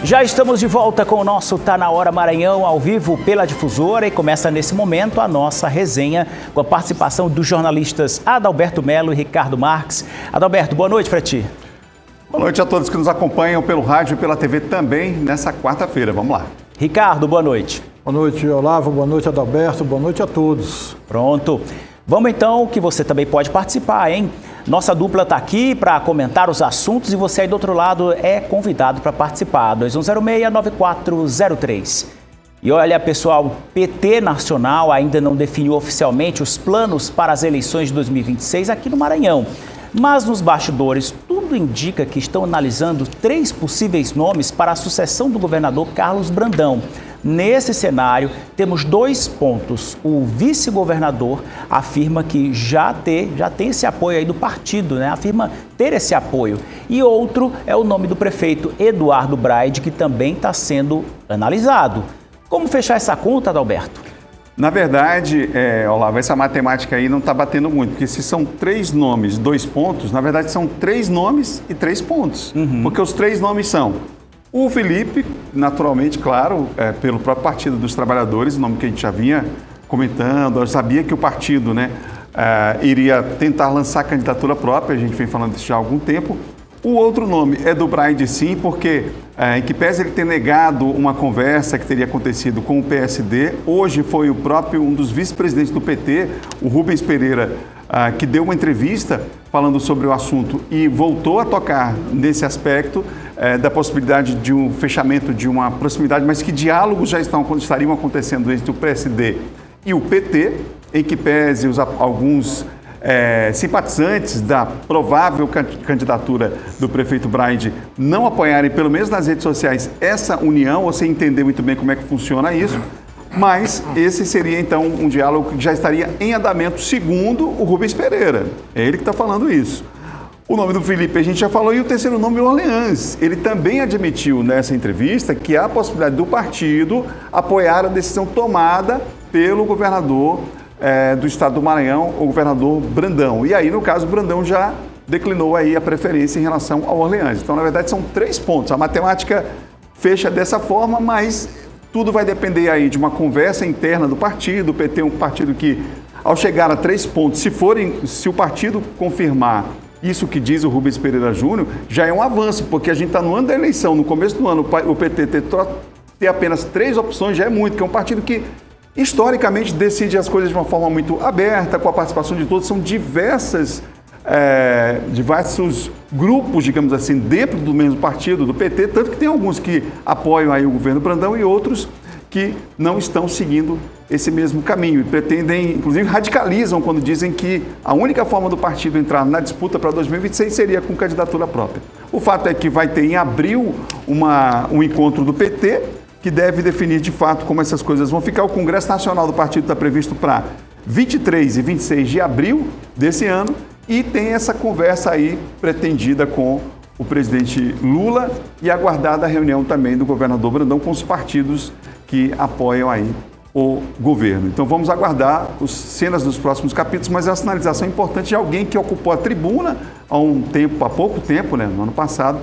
Já estamos de volta com o nosso Tá Na Hora Maranhão, ao vivo pela Difusora, e começa nesse momento a nossa resenha com a participação dos jornalistas Adalberto Melo e Ricardo Marques. Adalberto, boa noite para ti. Boa noite a todos que nos acompanham pelo rádio e pela TV também nessa quarta-feira. Vamos lá. Ricardo, boa noite. Boa noite, Olavo. Boa noite, Adalberto. Boa noite a todos. Pronto. Vamos então, que você também pode participar, hein? Nossa dupla está aqui para comentar os assuntos e você aí do outro lado é convidado para participar. 2106-9403. E olha, pessoal, PT Nacional ainda não definiu oficialmente os planos para as eleições de 2026 aqui no Maranhão. Mas nos bastidores, tudo indica que estão analisando 3 possíveis nomes para a sucessão do governador Carlos Brandão. Nesse cenário, temos 2 pontos. O vice-governador afirma que já tem esse apoio aí do partido, né? Afirma ter esse apoio. E outro é o nome do prefeito Eduardo Braide, que também está sendo analisado. Como fechar essa conta, Adalberto? Na verdade, Olavo, essa matemática aí não está batendo muito, porque se são 3 nomes, 2 pontos, na verdade são 3 nomes e 3 pontos. Porque os 3 nomes são o Felipe, naturalmente, claro, pelo próprio Partido dos Trabalhadores, o nome que a gente já vinha comentando, eu sabia que o partido, iria tentar lançar candidatura própria, a gente vem falando isso já há algum tempo. O outro nome é do Braide, sim, porque em que pese ele ter negado uma conversa que teria acontecido com o PSD, hoje foi o próprio um dos vice-presidentes do PT, o Rubens Pereira, que deu uma entrevista falando sobre o assunto e voltou a tocar nesse aspecto da possibilidade de um fechamento, de uma proximidade, mas que diálogos já estariam acontecendo entre o PSD e o PT, em que pese alguns simpatizantes da provável candidatura do prefeito Braide não apoiarem, pelo menos nas redes sociais, essa união, ou sem entender muito bem como é que funciona isso, mas esse seria então um diálogo que já estaria em andamento, segundo o Rubens Pereira. É ele que está falando isso. O nome do Felipe a gente já falou, e o terceiro nome é o Orleans. Ele também admitiu nessa entrevista que há a possibilidade do partido apoiar a decisão tomada pelo governador do estado do Maranhão, o governador Brandão. E aí, no caso, o Brandão já declinou aí a preferência em relação ao Orleans. Então, na verdade, são 3 pontos. A matemática fecha dessa forma, mas tudo vai depender aí de uma conversa interna do partido. O PT é um partido que, ao chegar a 3 pontos, se o partido confirmar isso que diz o Rubens Pereira Júnior, já é um avanço, porque a gente está no ano da eleição, no começo do ano, o PT ter apenas 3 opções já é muito, que é um partido que historicamente decide as coisas de uma forma muito aberta, com a participação de todos. São diversos grupos, digamos assim, dentro do mesmo partido, do PT, tanto que tem alguns que apoiam aí o governo Brandão e outros que não estão seguindo esse mesmo caminho e pretendem, inclusive radicalizam quando dizem que a única forma do partido entrar na disputa para 2026 seria com candidatura própria. O fato é que vai ter em abril um encontro do PT, que deve definir de fato como essas coisas vão ficar. O Congresso Nacional do Partido está previsto para 23 e 26 de abril desse ano e tem essa conversa aí pretendida com o presidente Lula e aguardada a reunião também do governador Brandão com os partidos que apoiam aí o governo. Então vamos aguardar as cenas dos próximos capítulos, mas é uma sinalização importante de alguém que ocupou a tribuna há pouco tempo, no ano passado,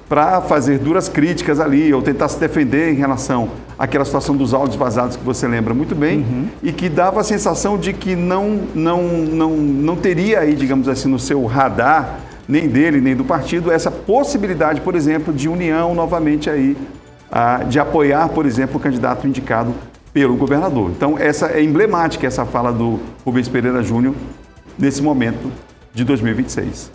para fazer duras críticas ali, ou tentar se defender em relação àquela situação dos áudios vazados que você lembra muito bem, e que dava a sensação de que não teria aí, digamos assim, no seu radar, nem dele, nem do partido, essa possibilidade, por exemplo, de união novamente aí, de apoiar, por exemplo, o candidato indicado pelo governador. Então, essa é emblemática, essa fala do Rubens Pereira Júnior, nesse momento de 2026.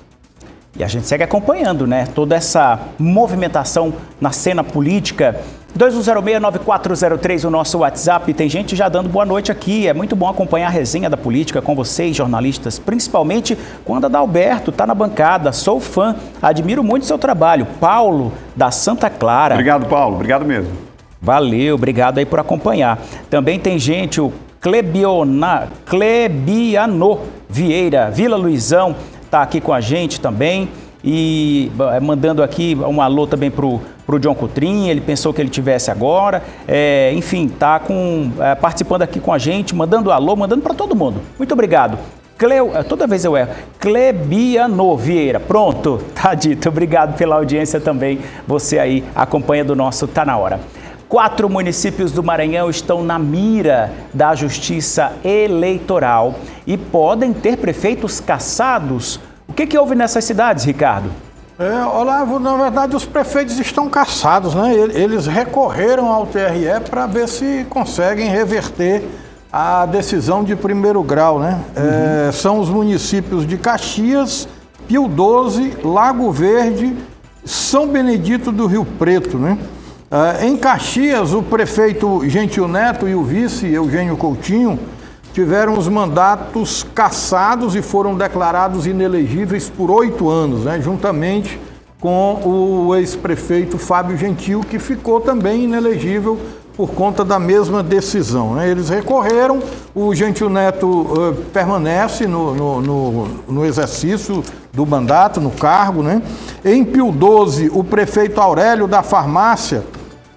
E a gente segue acompanhando, toda essa movimentação na cena política. 2106-9403, o nosso WhatsApp. Tem gente já dando boa noite aqui. É muito bom acompanhar a resenha da política com vocês, jornalistas, principalmente quando Adalberto está na bancada. Sou fã, admiro muito o seu trabalho. Paulo, da Santa Clara. Obrigado, Paulo. Obrigado mesmo. Valeu, obrigado aí por acompanhar. Também tem gente, o Clebiano Vieira, Vila Luizão, está aqui com a gente também e mandando aqui um alô também pro John Coutrin. Ele pensou que ele tivesse agora, enfim, está participando aqui com a gente, mandando alô, mandando para todo mundo. Muito obrigado. Toda vez eu erro. Clebiano Vieira. Pronto, tá dito. Obrigado pela audiência também. Você aí acompanha do nosso Tá Na Hora. 4 municípios do Maranhão estão na mira da Justiça Eleitoral e podem ter prefeitos cassados. O que houve nessas cidades, Ricardo? Olavo, na verdade os prefeitos estão cassados, né? Eles recorreram ao TRE para ver se conseguem reverter a decisão de primeiro grau, né? São os municípios de Caxias, Pio XII, Lago Verde, São Benedito do Rio Preto, né? Em Caxias, o prefeito Gentil Neto e o vice Eugênio Coutinho tiveram os mandatos cassados e foram declarados inelegíveis por 8 anos, né? Juntamente com o ex-prefeito Fábio Gentil, que ficou também inelegível por conta da mesma decisão, né? Eles recorreram, o Gentil Neto permanece no exercício do mandato, no cargo, né? Em Pio XII, o prefeito Aurélio da Farmácia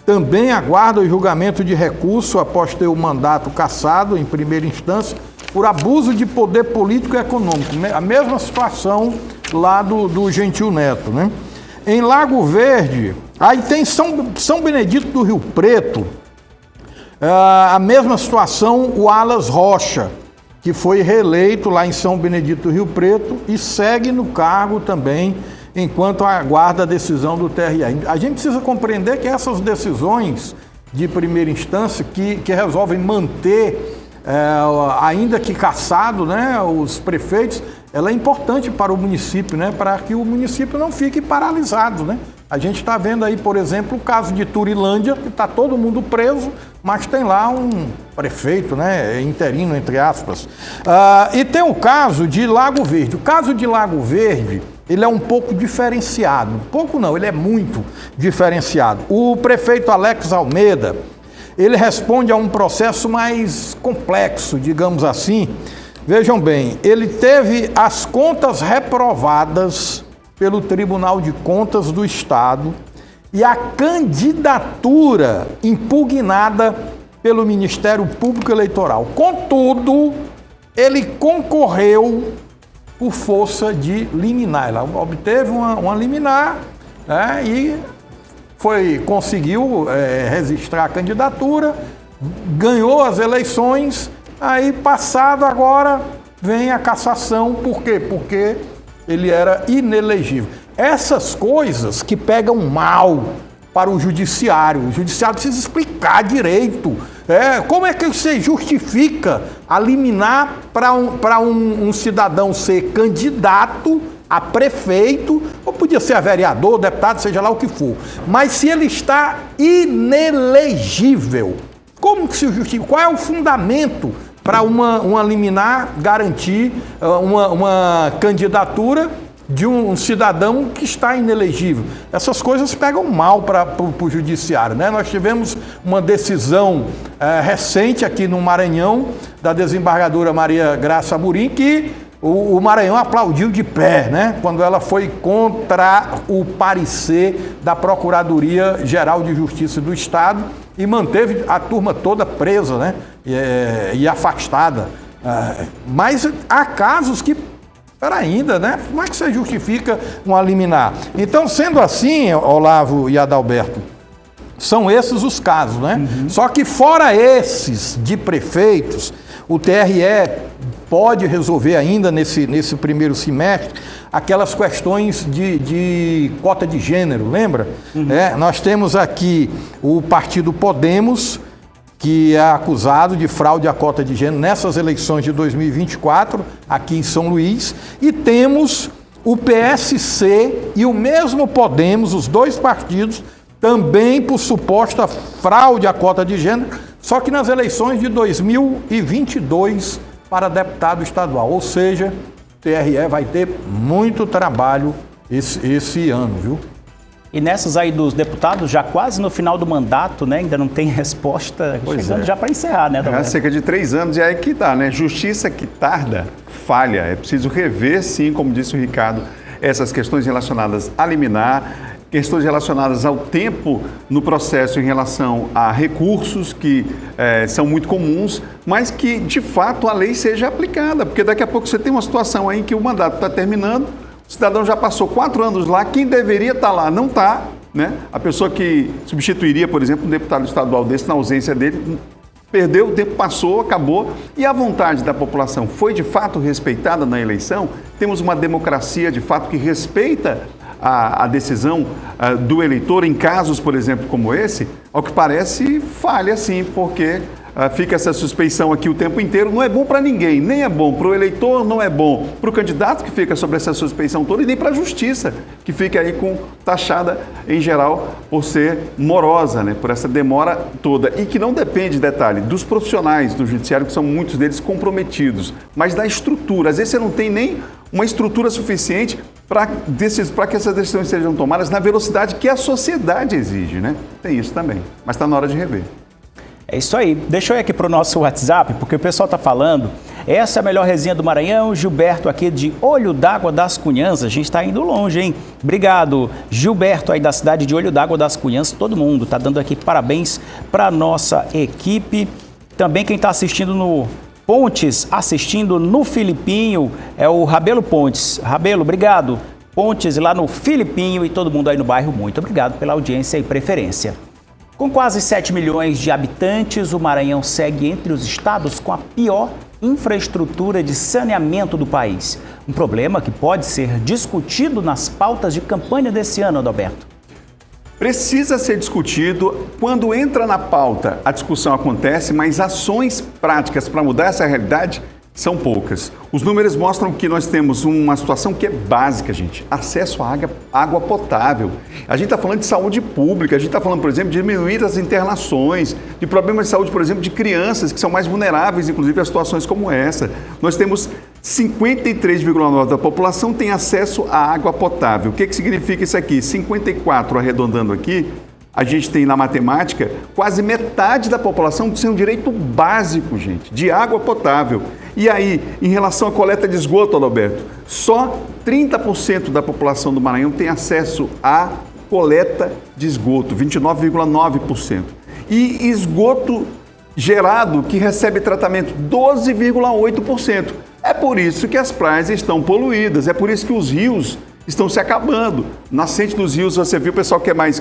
também aguarda o julgamento de recurso após ter o mandato cassado em primeira instância por abuso de poder político e econômico. A mesma situação lá do Gentil Neto, né? Em Lago Verde, aí tem São Benedito do Rio Preto, a mesma situação, o Alas Rocha, que foi reeleito lá em São Benedito do Rio Preto e segue no cargo também enquanto aguarda a decisão do TRE. A gente precisa compreender que essas decisões de primeira instância que resolvem manter, ainda que cassado, né, os prefeitos, ela é importante para o município, né, para que o município não fique paralisado, né? A gente está vendo aí, por exemplo, o caso de Turilândia, que está todo mundo preso, mas tem lá um prefeito, né, interino, entre aspas. E tem o caso de Lago Verde. O caso de Lago Verde, ele é um pouco diferenciado. Pouco não, ele é muito diferenciado. O prefeito Alex Almeida, ele responde a um processo mais complexo, digamos assim. Vejam bem, ele teve as contas reprovadas pelo Tribunal de Contas do Estado e a candidatura impugnada pelo Ministério Público Eleitoral. Contudo, ele concorreu por força de liminar. Ela obteve uma liminar, né, e conseguiu registrar a candidatura, ganhou as eleições, aí passado agora vem a cassação. Por quê? Porque ele era inelegível. Essas coisas que pegam mal para o judiciário precisa explicar direito. Como é que você justifica a liminar para um cidadão ser candidato a prefeito, ou podia ser a vereador, deputado, seja lá o que for. Mas se ele está inelegível, como que se justifica? Qual é o fundamento para uma liminar garantir uma candidatura de um cidadão que está inelegível? Essas coisas pegam mal para o judiciário, né? Nós tivemos uma decisão recente aqui no Maranhão, da desembargadora Maria Graça Amorim, que o Maranhão aplaudiu de pé, né? Quando ela foi contra o parecer da Procuradoria-Geral de Justiça do Estado e manteve a turma toda presa, né? E afastada. Mas há casos que ainda, né? Como é que você justifica uma liminar? Então, sendo assim, Olavo e Adalberto, são esses os casos, né? Só que fora esses de prefeitos, o TRE pode resolver ainda nesse primeiro semestre aquelas questões de cota de gênero, lembra? Nós temos aqui o partido Podemos, que é acusado de fraude à cota de gênero nessas eleições de 2024, aqui em São Luís, e temos o PSC e o mesmo Podemos, os dois partidos, também por suposta fraude à cota de gênero, só que nas eleições de 2022 para deputado estadual, ou seja, o TRE vai ter muito trabalho esse ano, viu? E nessas aí dos deputados, já quase no final do mandato, né? Ainda não tem resposta, chegando já para encerrar, né? Há cerca de 3 anos, e aí que dá, né? Justiça que tarda, falha. É preciso rever, sim, como disse o Ricardo, essas questões relacionadas a liminar, questões relacionadas ao tempo no processo em relação a recursos que são muito comuns, mas que, de fato, a lei seja aplicada, porque daqui a pouco você tem uma situação aí em que o mandato está terminando, o cidadão já passou 4 anos lá, quem deveria estar lá não está, né? A pessoa que substituiria, por exemplo, um deputado estadual desse, na ausência dele, perdeu, o tempo passou, acabou, e a vontade da população foi de fato respeitada na eleição. Temos uma democracia de fato que respeita a decisão do eleitor em casos, por exemplo, como esse. Ao que parece, falha sim, porque fica essa suspeição aqui o tempo inteiro. Não é bom para ninguém, nem é bom para o eleitor, não é bom para o candidato que fica sobre essa suspeição toda, e nem para a justiça, que fica aí taxada em geral por ser morosa, né, por essa demora toda, e que não depende, detalhe, dos profissionais do judiciário, que são muitos deles comprometidos, mas da estrutura. Às vezes você não tem nem uma estrutura suficiente para que essas decisões sejam tomadas na velocidade que a sociedade exige, né? Tem isso também, mas está na hora de rever. É isso aí. Deixa eu ir aqui para o nosso WhatsApp, porque o pessoal está falando. Essa é a melhor resenha do Maranhão. Gilberto aqui de Olho d'Água das Cunhãs. A gente está indo longe, hein? Obrigado, Gilberto, aí da cidade de Olho d'Água das Cunhãs. Todo mundo está dando aqui parabéns para a nossa equipe. Também quem está assistindo no Pontes, assistindo no Filipinho, é o Rabelo Pontes. Rabelo, obrigado. Pontes lá no Filipinho e todo mundo aí no bairro, muito obrigado pela audiência e preferência. Com quase 7 milhões de habitantes, o Maranhão segue entre os estados com a pior infraestrutura de saneamento do país. Um problema que pode ser discutido nas pautas de campanha desse ano, Adalberto. Precisa ser discutido. Quando entra na pauta, a discussão acontece, mas ações práticas para mudar essa realidade são poucas. Os números mostram que nós temos uma situação que é básica, gente. Acesso à água potável. A gente está falando de saúde pública, a gente está falando, por exemplo, de diminuir as internações, de problemas de saúde, por exemplo, de crianças que são mais vulneráveis, inclusive, a situações como essa. Nós temos 53,9% da população tem acesso à água potável. O que significa isso aqui? 54, arredondando aqui, a gente tem na matemática quase metade da população sem um direito básico, gente, de água potável. E aí, em relação à coleta de esgoto, Adalberto, só 30% da população do Maranhão tem acesso à coleta de esgoto, 29,9%. E esgoto gerado que recebe tratamento, 12,8%. É por isso que as praias estão poluídas, é por isso que os rios estão se acabando. Nascente dos rios, você viu o pessoal que é mais...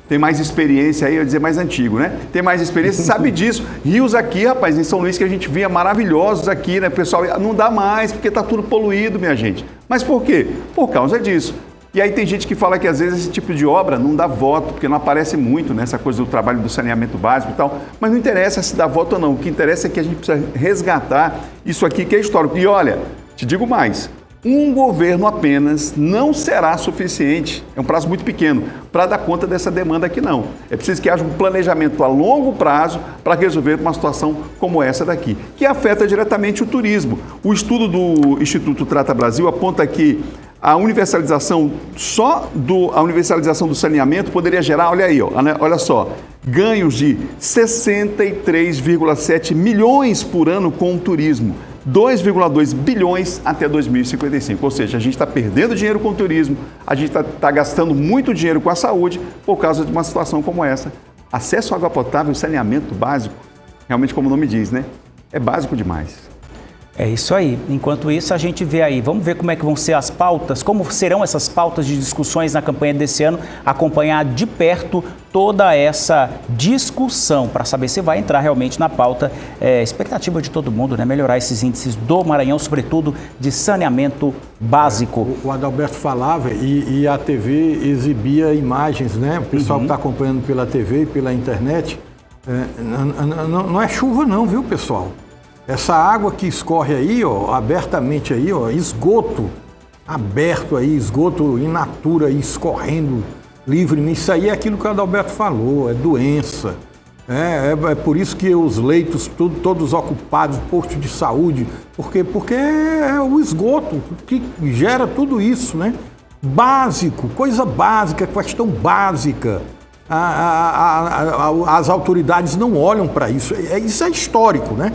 tem mais experiência aí, eu ia dizer mais antigo, né? Tem mais experiência, sabe disso. Rios aqui, rapaz, em São Luís, que a gente via maravilhosos aqui, né? Pessoal, não dá mais, porque tá tudo poluído, minha gente. Mas por quê? Por causa disso. E aí tem gente que fala que às vezes esse tipo de obra não dá voto, porque não aparece muito nessa coisa do trabalho do saneamento básico e tal. Mas não interessa se dá voto ou não. O que interessa é que a gente precisa resgatar isso aqui que é histórico. E olha, te digo mais. Um governo apenas não será suficiente, é um prazo muito pequeno, para dar conta dessa demanda aqui não. É preciso que haja um planejamento a longo prazo para resolver uma situação como essa daqui, que afeta diretamente o turismo. O estudo do Instituto Trata Brasil aponta que a universalização do saneamento poderia gerar, olha aí, olha só, ganhos de 63,7 milhões por ano com o turismo. 2,2 bilhões até 2055, ou seja, a gente está perdendo dinheiro com o turismo, a gente está gastando muito dinheiro com a saúde por causa de uma situação como essa. Acesso à água potável e saneamento básico, realmente como o nome diz, né? É básico demais. É isso aí. Enquanto isso, a gente vê aí. Vamos ver como é que vão ser as pautas, como serão essas pautas de discussões na campanha desse ano, acompanhar de perto toda essa discussão para saber se vai entrar realmente na pauta. Expectativa de todo mundo, né? Melhorar esses índices do Maranhão, sobretudo de saneamento básico. O Adalberto falava e a TV exibia imagens, né? O pessoal que está acompanhando pela TV e pela internet, não é chuva não, viu, pessoal? Essa água que escorre aí, ó, abertamente aí, ó, esgoto aberto aí, esgoto in natura aí, escorrendo livremente. Isso aí é aquilo que o Adalberto falou, é doença. É por isso que os leitos todos ocupados, postos de saúde, porque é o esgoto que gera tudo isso, né? Básico, coisa básica, questão básica. As autoridades não olham para isso. Isso é histórico, né?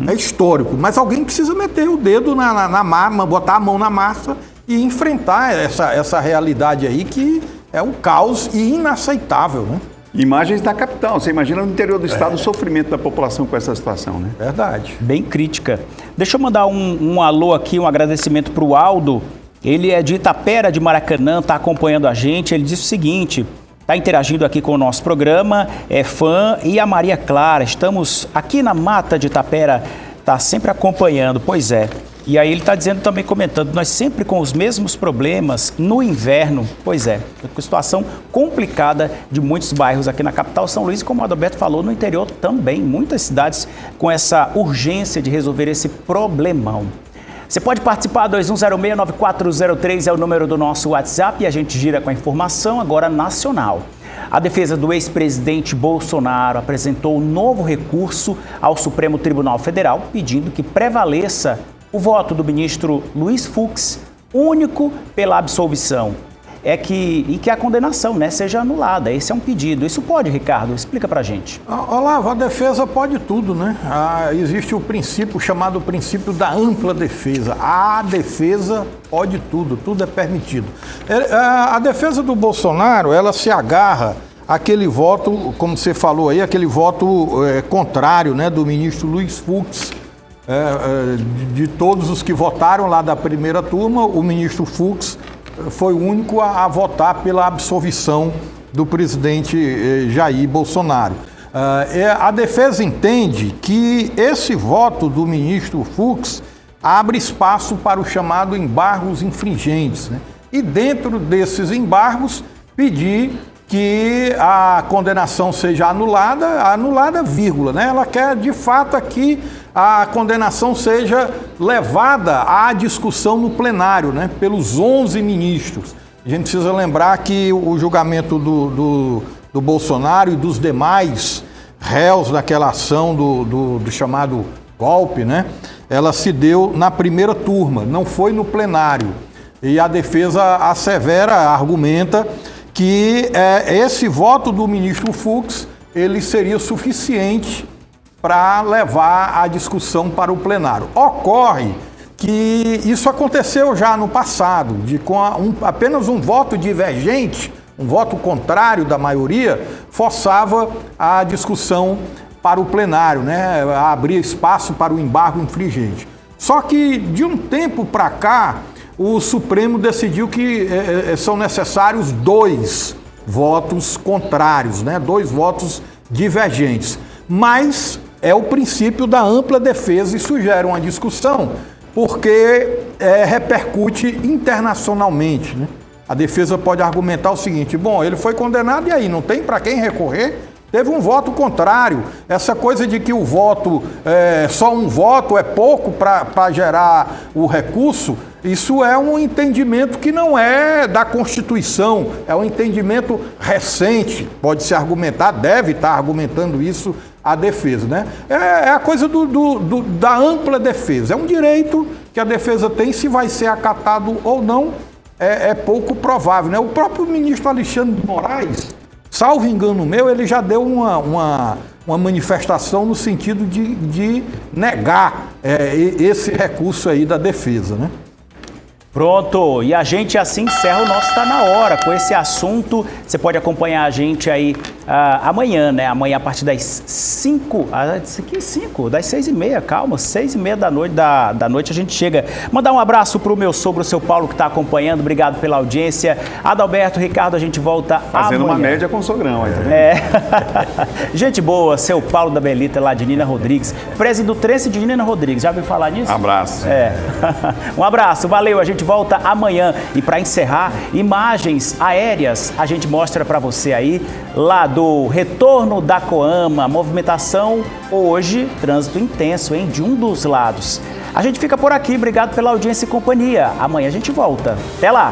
É histórico. Mas alguém precisa meter o dedo na massa, botar a mão na massa e enfrentar essa realidade aí que é um caos e inaceitável, né? Imagens da capital. Você imagina no interior do estado o sofrimento da população com essa situação, né? Verdade. Bem crítica. Deixa eu mandar um alô aqui, um agradecimento para o Aldo. Ele é de Itapera, de Maracanã, está acompanhando a gente. Ele disse o seguinte, está interagindo aqui com o nosso programa, é fã. E a Maria Clara, estamos aqui na Mata de Itapera, está sempre acompanhando. Pois é. E aí ele está dizendo também, comentando, nós sempre com os mesmos problemas no inverno. Pois é, uma situação complicada de muitos bairros aqui na capital São Luís, como o Adalberto falou, no interior também. Muitas cidades com essa urgência de resolver esse problemão. Você pode participar, 2106-9403 é o número do nosso WhatsApp e a gente gira com a informação agora nacional. A defesa do ex-presidente Bolsonaro apresentou um novo recurso ao Supremo Tribunal Federal, pedindo que prevaleça o voto do ministro Luiz Fux, único pela absolvição, e que a condenação, né, seja anulada. Esse é um pedido. Isso pode, Ricardo? Explica pra gente. Olavo, a defesa pode tudo, né? Existe o princípio chamado princípio da ampla defesa. A defesa pode tudo, tudo é permitido. A defesa do Bolsonaro, ela se agarra àquele voto, como você falou aí, aquele voto contrário, né, do ministro Luiz Fux. De todos os que votaram lá da primeira turma, o ministro Fux foi o único a votar pela absolvição do presidente Jair Bolsonaro. A defesa entende que esse voto do ministro Fux abre espaço para o chamado embargos infringentes, né? E dentro desses embargos pedir que a condenação seja anulada, vírgula, né? Ela quer, de fato, aqui a condenação seja levada à discussão no plenário, né? Pelos 11 ministros. A gente precisa lembrar que o julgamento do Bolsonaro e dos demais réus daquela ação do chamado golpe, né? Ela se deu na primeira turma, não foi no plenário. E a defesa assevera, argumenta que esse voto do ministro Fux, ele seria suficiente para levar a discussão para o plenário. Ocorre que isso aconteceu já no passado, apenas um voto divergente, um voto contrário da maioria, forçava a discussão para o plenário, né? Abria espaço para o embargo infringente. Só que de um tempo para cá, o Supremo decidiu que são necessários 2 votos contrários, né? 2 votos divergentes. Mas é o princípio da ampla defesa e sugere uma discussão, porque repercute internacionalmente, né? A defesa pode argumentar o seguinte, bom, ele foi condenado e aí, não tem para quem recorrer? Teve um voto contrário. Essa coisa de que o voto, só um voto é pouco para gerar o recurso, isso é um entendimento que não é da Constituição, é um entendimento recente, pode-se argumentar, deve estar argumentando isso a defesa, né? É a coisa da ampla defesa, é um direito que a defesa tem, se vai ser acatado ou não, é pouco provável, né? O próprio ministro Alexandre de Moraes, salvo engano meu, ele já deu uma manifestação no sentido de negar esse recurso aí da defesa, né? Pronto, e a gente assim encerra o nosso Tá Na Hora com esse assunto. Você pode acompanhar a gente aí amanhã, né? Amanhã a partir das 5, das 6h30, calma, 6h30 da noite a gente chega. Mandar um abraço pro meu sogro, o seu Paulo, que está acompanhando, obrigado pela audiência. Adalberto, Ricardo, a gente volta fazendo amanhã. Uma média com o sogrão aí, tá vendo? Gente boa, seu Paulo da Belita, lá de Nina Rodrigues, presidutrense de Nina Rodrigues, já ouviu falar nisso? Abraço. Um abraço, valeu, a gente volta amanhã. E para encerrar, imagens aéreas a gente mostra para você aí, lá do retorno da Coama, movimentação hoje, trânsito intenso, hein, de um dos lados. A gente fica por aqui, obrigado pela audiência e companhia. Amanhã a gente volta. Até lá!